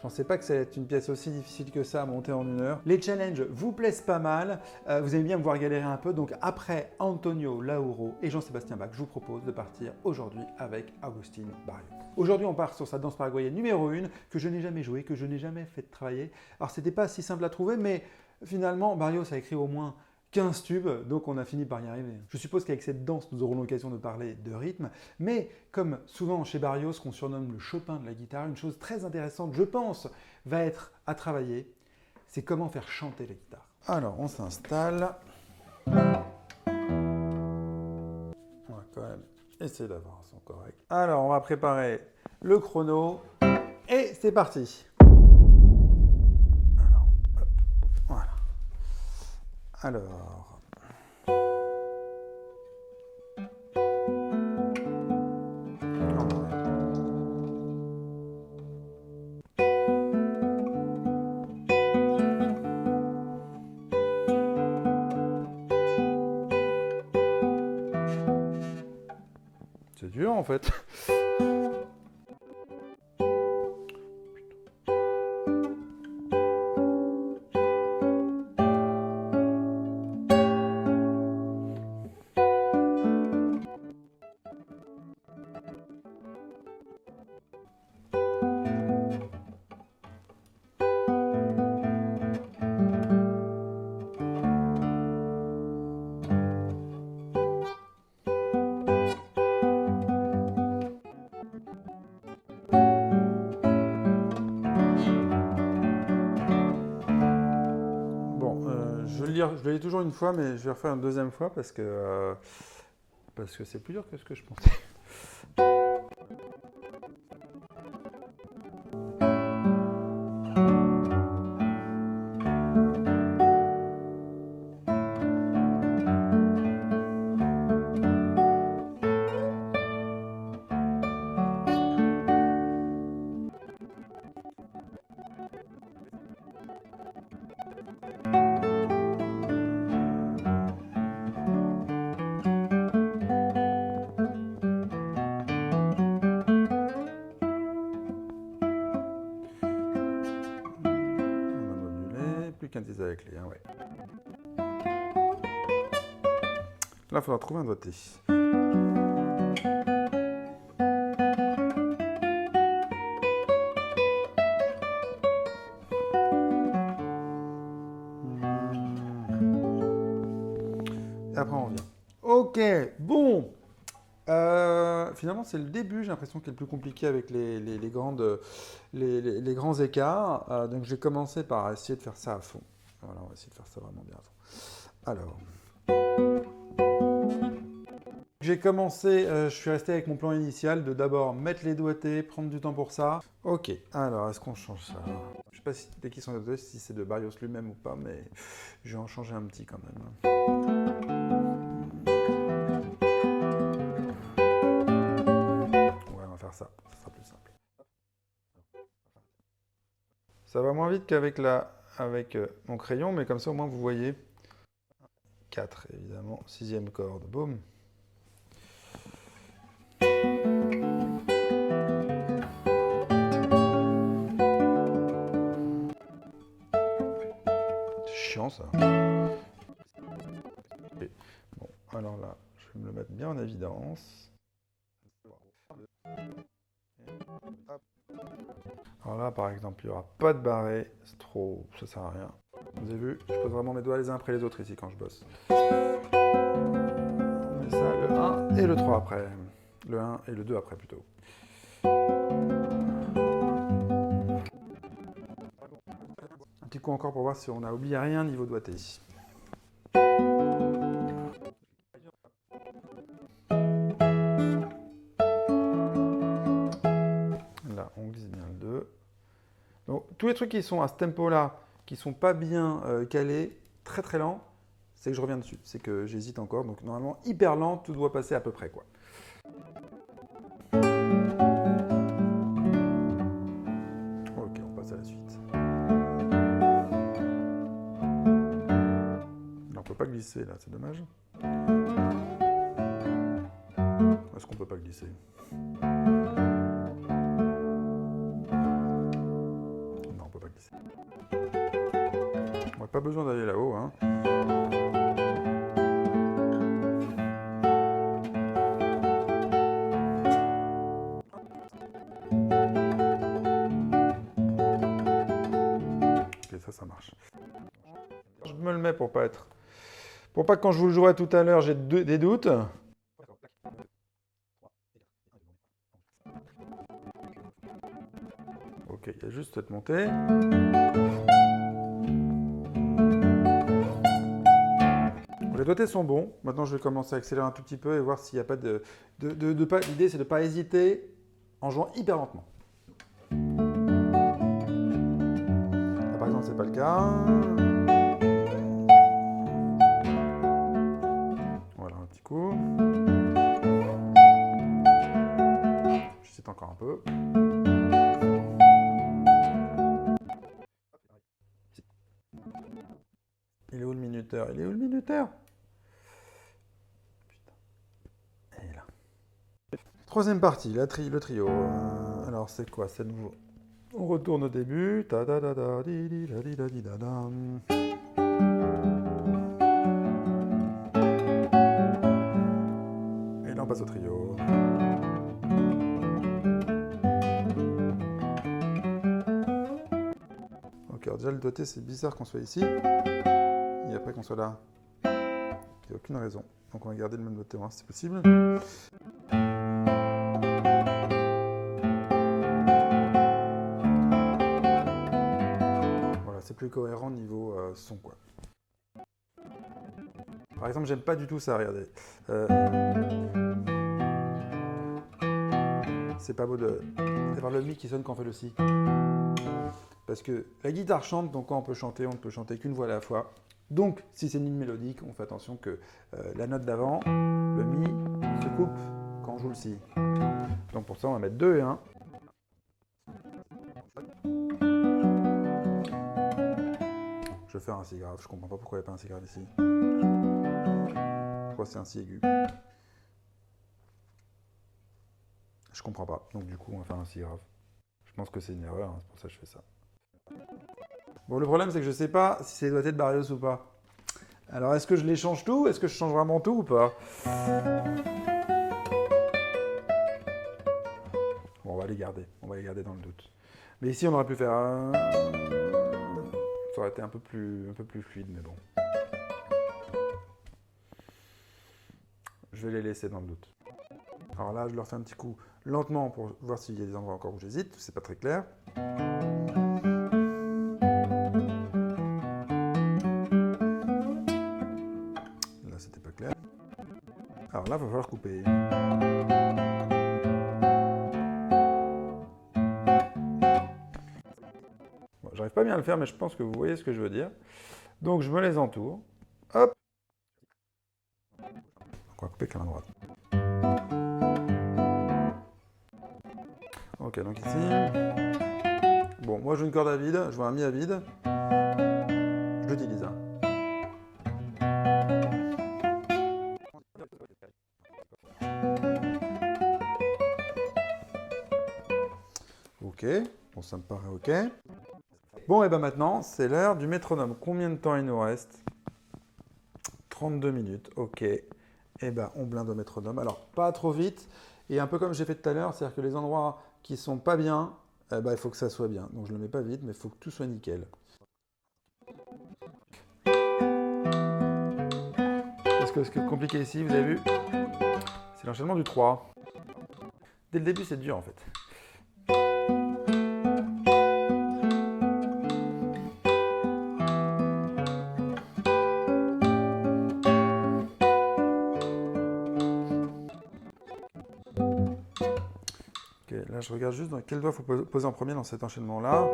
Je pensais pas que ça allait être une pièce aussi difficile que ça à monter en 1 heure. Les challenges vous plaisent pas mal, vous aimez bien me voir galérer un peu, donc après Antonio Lauro et Jean-Sébastien Bach, je vous propose de partir aujourd'hui avec Agustín Barrios. Aujourd'hui, on part sur sa danse paraguayenne numéro 1, que je n'ai jamais jouée, que je n'ai jamais fait travailler. Alors, c'était pas si simple à trouver, mais finalement, Barrios a écrit au moins 15 tubes, donc on a fini par y arriver. Je suppose qu'avec cette danse, nous aurons l'occasion de parler de rythme, mais comme souvent chez Barrios, qu'on surnomme le Chopin de la guitare, une chose très intéressante, je pense, va être à travailler, c'est comment faire chanter la guitare. Alors, on s'installe. On va quand même essayer d'avoir un son correct. Alors, on va préparer le chrono, et c'est parti. Alors, hop, voilà. Alors... C'est dur en fait. Je le lis toujours une fois, mais je vais refaire une deuxième fois parce que c'est plus dur que ce que je pensais. Qu'un des avec les ouais. Là, il faudra trouver un doigté. Et après, on revient. Ok, bon. Finalement, c'est le début, j'ai l'impression, qui est le plus compliqué avec les grands écarts. Donc, j'ai commencé par essayer de faire ça à fond. Voilà, on va essayer de faire ça vraiment bien à fond. Alors, j'ai commencé, je suis resté avec mon plan initial de d'abord mettre les doigtés, prendre du temps pour ça. Ok, alors, est-ce qu'on change ça? Je sais pas si dès qu'ils sont doigtés, si c'est de Barrios lui-même ou pas, mais je vais en changer un petit quand même. Ça sera plus simple. Ça va moins vite qu'avec mon crayon, mais comme ça au moins vous voyez. 4 évidemment, 6e corde, boum. C'est chiant ça. Okay. Bon, alors là, je vais me le mettre bien en évidence. Alors là, par exemple, il n'y aura pas de barré, c'est trop, ça sert à rien. Vous avez vu, je pose vraiment mes doigts les uns après les autres ici quand je bosse. On met ça, le 1 et le 3 après. Le 1 et le 2 après plutôt. Un petit coup encore pour voir si on n'a oublié rien niveau doigté. Là, on glisse bien le 2. Donc, tous les trucs qui sont à ce tempo-là, qui ne sont pas bien calés, très très lents, c'est que je reviens dessus. C'est que j'hésite encore. Donc, normalement, hyper lent, tout doit passer à peu près, quoi. Ok, on passe à la suite. Là, on peut pas glisser, là, c'est dommage. Est-ce qu'on peut pas glisser? On n'a pas besoin d'aller là-haut, hein. Ok, ça marche. Je me le mets pour pas être... Pour pas que quand je vous le jouerai tout à l'heure, j'ai des doutes. Ok, il y a juste cette montée. Les doigtés sont bons. Maintenant, je vais commencer à accélérer un tout petit peu et voir s'il n'y a pas de... L'idée, c'est de ne pas hésiter en jouant hyper lentement. Là, par exemple, c'est pas le cas. Voilà, un petit coup. J'hésite encore un peu. Il est où le minuteur? Il est où le minuteur? Putain. Et là. Troisième partie, le trio. Alors, c'est quoi? C'est nouveau. On retourne au début. Ta da da da di di da di da di da da. Et là, on passe au trio. Ok, alors déjà le doigté, c'est bizarre qu'on soit ici. Et après qu'on soit là. Il n'y a aucune raison. Donc on va garder le même doigté, si c'est possible. Voilà, c'est plus cohérent niveau son, quoi. Par exemple, j'aime pas du tout ça, regardez. C'est pas beau d'avoir le mi qui sonne quand on fait le si. Parce que la guitare chante, donc quand on peut chanter, on ne peut chanter qu'une voix à la fois. Donc, si c'est une ligne mélodique, on fait attention que la note d'avant, le mi, se coupe quand on joue le si. Donc pour ça, on va mettre 2 et 1. Je vais faire un si grave, je comprends pas pourquoi il n'y a pas un si grave ici. Je crois que c'est un si aigu. Je comprends pas, donc du coup, on va faire un si grave. Je pense que c'est une erreur, hein, c'est pour ça que je fais ça. Bon, le problème, c'est que je sais pas si c'est les doigtés de Barrios ou pas. Alors, est-ce que je les change tout? Est-ce que je change vraiment tout ou pas? Bon, on va les garder. On va les garder dans le doute. Mais ici, on aurait pu faire un... Ça aurait été un peu plus fluide, mais bon. Je vais les laisser dans le doute. Alors là, je leur fais un petit coup lentement pour voir s'il y a des endroits encore où j'hésite. C'est pas très clair. Là, c'était pas clair. Alors là, il va falloir couper. Bon, j'arrive pas bien à le faire, mais je pense que vous voyez ce que je veux dire. Donc, je me les entoure. Hop. On va couper avec la main droite. Ok, donc ici... Bon, moi, je veux une corde à vide. Je veux un mi à vide. Je l'utilise. Ok, bon ça me paraît ok. Bon et ben maintenant, c'est l'heure du métronome. Combien de temps il nous reste? 32 minutes, ok. Et ben on blinde au métronome. Alors pas trop vite, et un peu comme j'ai fait tout à l'heure, c'est-à-dire que les endroits qui sont pas bien, il faut que ça soit bien. Donc je le mets pas vite, mais il faut que tout soit nickel. Parce que ce qui est compliqué ici, vous avez vu, c'est l'enchaînement du 3. Dès le début, c'est dur en fait. Ok, là je regarde juste dans quel doigt il faut poser en premier dans cet enchaînement-là.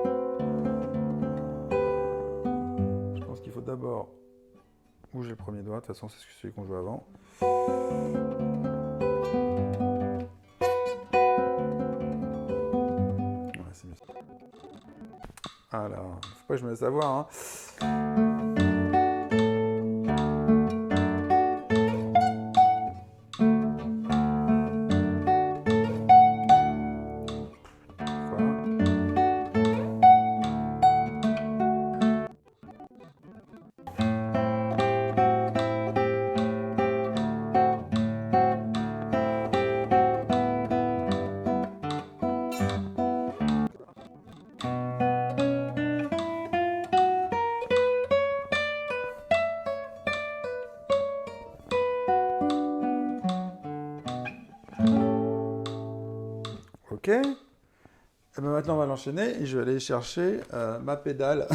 Je pense qu'il faut d'abord bouger le premier doigt, de toute façon c'est celui qu'on joue avant. Ouais, c'est mieux. Alors, faut pas que je me laisse avoir, hein. OK. Et ben maintenant, on va l'enchaîner et je vais aller chercher ma pédale.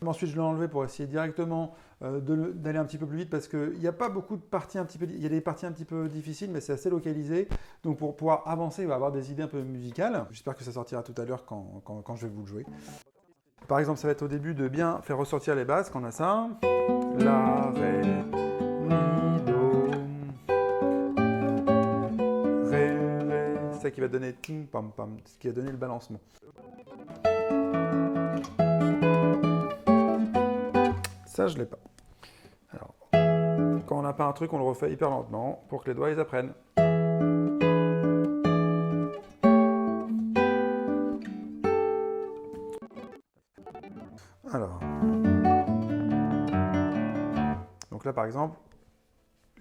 Ensuite, je l'ai enlevé pour essayer directement d'aller un petit peu plus vite parce qu'il n'y a pas beaucoup de parties un petit peu... Il y a des parties un petit peu difficiles, mais c'est assez localisé. Donc, pour pouvoir avancer, il va avoir des idées un peu musicales. J'espère que ça sortira tout à l'heure quand je vais vous le jouer. Par exemple, ça va être au début de bien faire ressortir les basses, quand on a ça. La, Ré, Mi, Do, Ré, Ré. C'est ça qui va donner tim, pam, pam, ce qui va donner le balancement. Ça, je ne l'ai pas. Alors, quand on n'a pas un truc, on le refait hyper lentement pour que les doigts ils apprennent. Alors. Donc là, par exemple,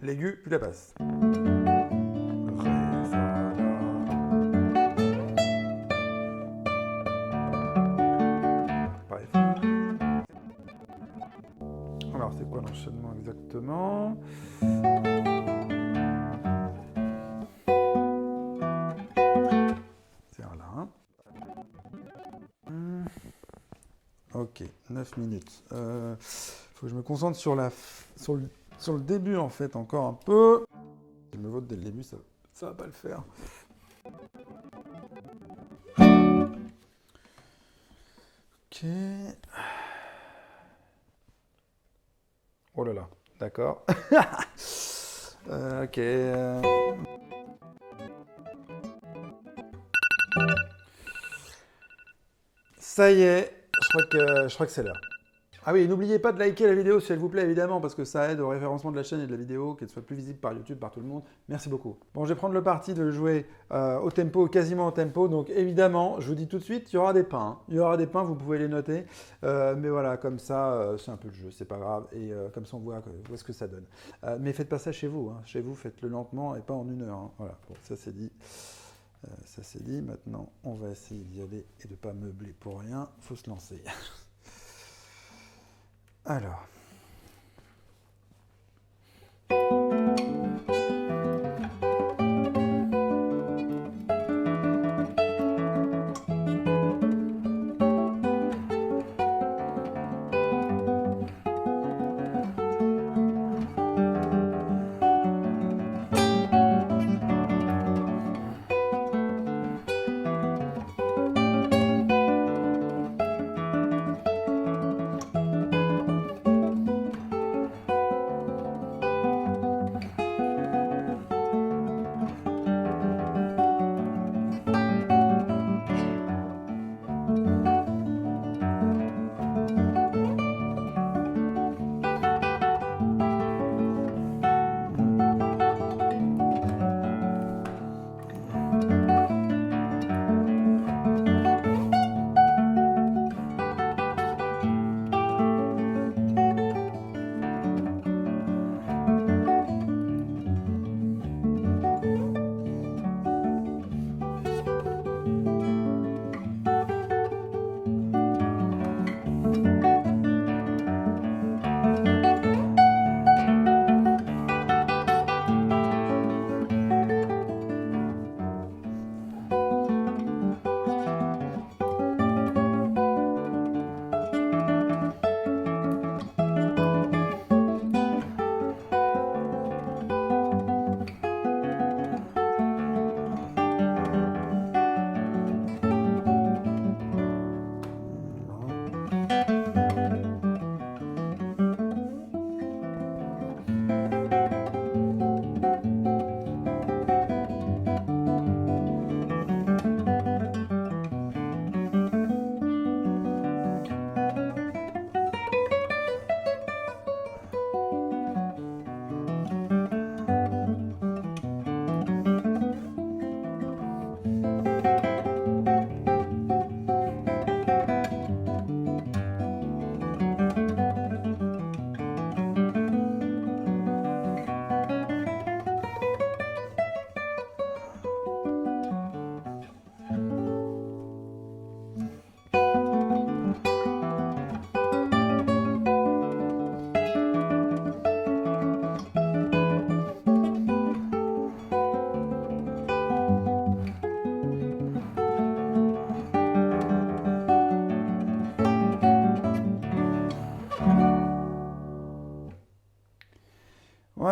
l'aigu puis la basse. Ré, fa, la. Pareil. Alors, c'est quoi l'enchaînement exactement? C'est un là. Ok, 9 minutes. Faut que je me concentre sur le début en fait encore un peu. Si je me vote dès le début, ça va pas le faire. Ok. Oh là là, d'accord. Ok. Ça y est, je crois que c'est l'heure. Ah oui, et n'oubliez pas de liker la vidéo s'il vous plaît, évidemment, parce que ça aide au référencement de la chaîne et de la vidéo, qu'elle soit plus visible par YouTube, par tout le monde. Merci beaucoup. Bon, je vais prendre le parti de jouer au tempo, quasiment au tempo. Donc évidemment, je vous dis tout de suite, il y aura des pains. Hein. Il y aura des pains, vous pouvez les noter. Mais voilà, comme ça, c'est un peu le jeu, c'est pas grave. Et comme ça, on voit où est-ce que ça donne. Mais faites pas ça chez vous. Hein. Chez vous, faites-le lentement et pas en 1 heure. Hein. Voilà, bon, ça c'est dit. Ça c'est dit. Maintenant, on va essayer d'y aller et de ne pas meubler pour rien. Il faut se lancer. Alors.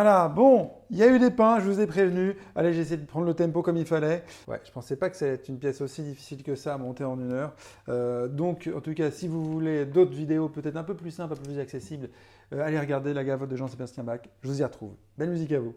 Voilà, bon, il y a eu des pains, je vous ai prévenu. Allez, j'ai essayé de prendre le tempo comme il fallait. Ouais, je pensais pas que ça allait être une pièce aussi difficile que ça à monter en 1 heure. Donc, en tout cas, si vous voulez d'autres vidéos peut-être un peu plus simples, un peu plus accessibles, allez regarder la gavotte de Jean-Sébastien Bach. Je vous y retrouve. Belle musique à vous.